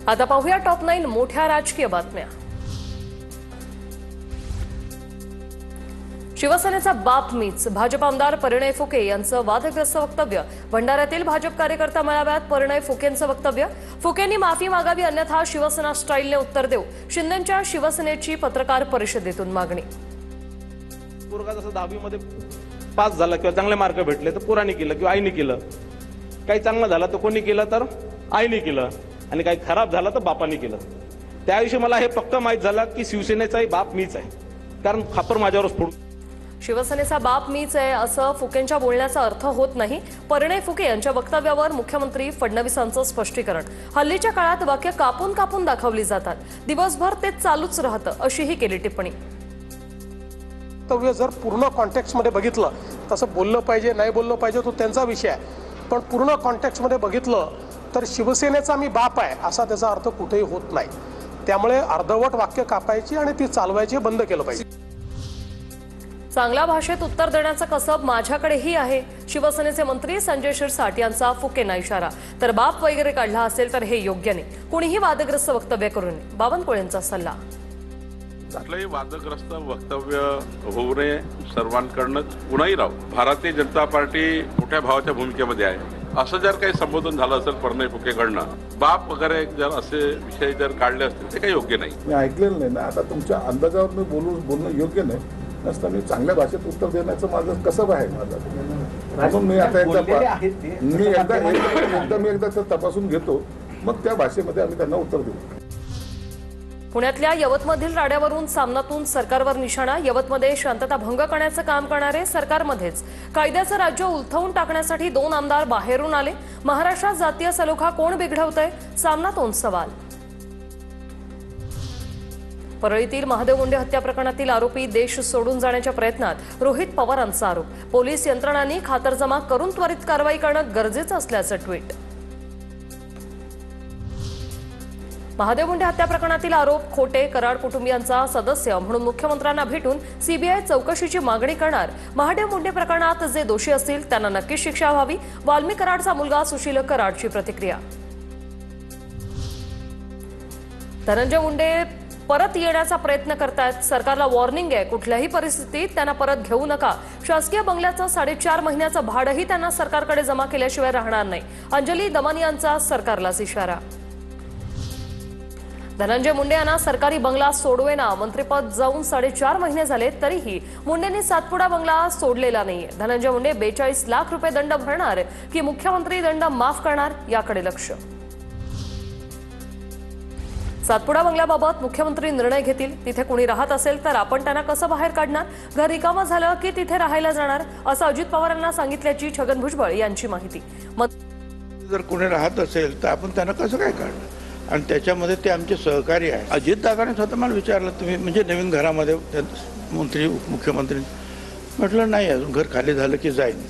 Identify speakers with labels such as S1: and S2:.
S1: आता पाहूया टॉप 9 मोठ्या राजकीय बातम्या। शिवसेनेचा बाप मीच, भाजप आमदार परिणय फुके यांचं वादग्रस्त वक्तव्य। भंडाऱ्यातील भाजप कार्यकर्ता मेळाव्यात परिणय फुकेंचं वक्तव्य। फुकेंनी माफी मागावी अन्यथा शिवसेना स्टाईलने उत्तर देऊ, शिंदेंच्या शिवसेनेची पत्रकार परिषदेतून मागणी।
S2: पोरगा जसं 10वी मध्ये पास झाला किंवा चांगले मार्क भेटले तर पोराने केलं किंवा आईने केलं, काही चांगलं झालं तर कोणी केलं तर आईने केलं, आणि काही खराब झालं तर बापाने केलं। त्याविषयी मला हे फक्त माहीत झालं की शिवसेनेचाही बाप मीच आहे, कारण खापर माझ्यावरच फोडू।
S1: शिवसेनेचा बाप मीच आहे असं फुकेंच्या बोलण्याचा अर्थ होत नाही। परिणय फुके यांच्या वक्तव्यावर मुख्यमंत्री फडणवीसांचं स्पष्टीकरण। हल्लीच्या काळात वाक्य कापून कापून दाखवली जातात, दिवसभर ते चालूच राहतं, अशीही केली टिप्पणी।
S3: वक्तव्य जर पूर्ण कॉन्टेक्स्टमध्ये बघितलं, तसं बोललं पाहिजे नाही बोललं पाहिजे तो त्यांचा विषय आहे, पण पूर्ण कॉन्टेक्स्टमध्ये बघितलं तर शिवसेनेचा मी बाप आहे असा त्याचा अर्थ कुठेही होत नाही। त्यामुळे अर्धवट वाक्य कापायची आणि ती चालवायची बंद केलं पाहिजे।
S1: चांगल्या भाषेत उत्तर देण्याचं कसब माझ्याकडेही आहे, शिवसेनेचे मंत्री संजय शिरसाट यांचा फुकेंना इशारा। तर बाप वगैरे काढला असेल तर हे योग्य नाही, कुणीही वादग्रस्त वक्तव्य करू नये, बावनकुळेंचा सल्ला।
S4: कुठलंही वादग्रस्त वक्तव्य होऊ नये सर्वांकडून। पुन्हाही राव, भारतीय जनता पार्टी मोठ्या भावाच्या भूमिकेमध्ये आहे। असं जर काही संबोधन झालं असेल परिणय फुकेकडनं, बाप वगैरे जर असे विषय जर काढले असतील ते काही योग्य नाही।
S5: मी ऐकलेलं नाही ना, आता तुमच्या अंदाजावर मी बोलणं योग्य नाही नसतं। मी चांगल्या भाषेत उत्तर देण्याचं माझं कसब आहे म्हणून मी आता एकदा तपासून घेतो, मग त्या भाषेमध्ये आम्ही त्यांना उत्तर देऊ।
S1: पुण्यातल्या यवतमधील राड्यावरून सामनातून सरकारवर निशाणा। यवतमध्ये शांतता भंग करण्याचं काम करणारे सरकारमध्येच कायद्याचं राज्य उलथवून टाकण्यासाठी 2 आमदार बाहेरून आले। महाराष्ट्रात जातीय सलोखा कोण बिघडवतंय, सामनातून सवाल। परळीतील महादेव मुंडे हत्या प्रकरणातील आरोपी देश सोडून जाण्याच्या प्रयत्नात रोहित पवारांचा आरोप। पोलीस यंत्रणांनी खातरजमा करून त्वरित कारवाई करणं गरजेचं असल्याचं ट्विट। महादेव मुंडे हत्या प्रकरणातील आरोप खोटे, कराड कुटुंबियांचा सदस्य म्हणून मुख्यमंत्र्यांना भेटून सीबीआय चौकशीची मागणी करणार। महादेव मुंडे प्रकरणात जे दोषी असतील त्यांना नक्कीच शिक्षा व्हावी, वाल्मी कराडचा मुलगा सुशील कराडची प्रतिक्रिया। धनंजय मुंडे परत येण्याचा प्रयत्न करतायत, सरकारला वॉर्निंग आहे, कुठल्याही परिस्थितीत त्यांना परत घेऊ नका। शासकीय बंगल्याचं 4.5 महिन्याचं भाडंही त्यांना सरकारकडे जमा केल्याशिवाय राहणार नाही, अंजली दमानियांचा सरकारलाच इशारा। धनंजय मुंडे यांना सरकारी बंगला सोडवेना, मंत्रिपद जाऊन 4.5 महिने झाले तरीही मुंडेंनी सातपुडा बंगला सोडलेला नाहीये। धनंजय मुंडे 42 लाख रुपये दंड भरणार की मुख्यमंत्री दंड माफ करणार याकडे लक्ष। सातपुडा बंगल्याबाबत मुख्यमंत्री निर्णय घेतील, तिथे कुणी राहत असेल तर आपण त्यांना कसं बाहेर काढणार, घर रिकामं झालं की तिथे राहायला जाणार, असं अजित पवारांना सांगितल्याची छगन भुजबळ यांची माहिती।
S6: जर कोणी राहत असेल तर आपण त्यांना कसं काय काढणार, आणि त्याच्यामध्ये ते आमचे सहकारी आहे। अजितदादाने स्वतः मला विचारलं, तुम्ही म्हणजे नवीन घरामध्ये मंत्री उपमुख्यमंत्री, म्हटलं नाही, अजून घर खाली झालं की जाईन।